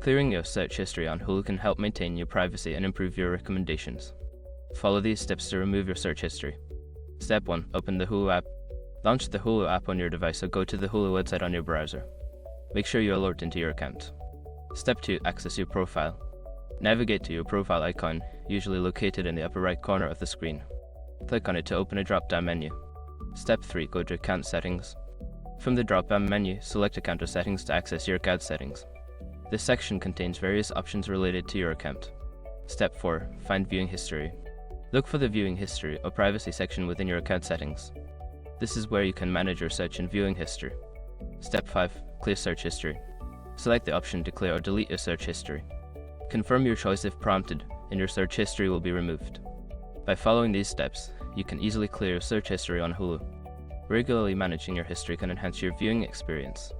Clearing your search history on Hulu can help maintain your privacy and improve your recommendations. Follow these steps to remove your search history. Step 1. Open the Hulu app. Launch the Hulu app on your device or go to the Hulu website on your browser. Make sure you are logged into your account. Step 2. Access your profile. Navigate to your profile icon, usually located in the upper right corner of the screen. Click on it to open a drop-down menu. Step 3. Go to Account Settings. From the drop-down menu, select Account or Settings to access your account settings. This section contains various options related to your account. Step 4. Find Viewing History. Look for the Viewing History or Privacy section within your account settings. This is where you can manage your search and viewing history. Step 5. Clear Search History. Select the option to clear or delete your search history. Confirm your choice if prompted, and your search history will be removed. By following these steps, you can easily clear your search history on Hulu. Regularly managing your history can enhance your viewing experience.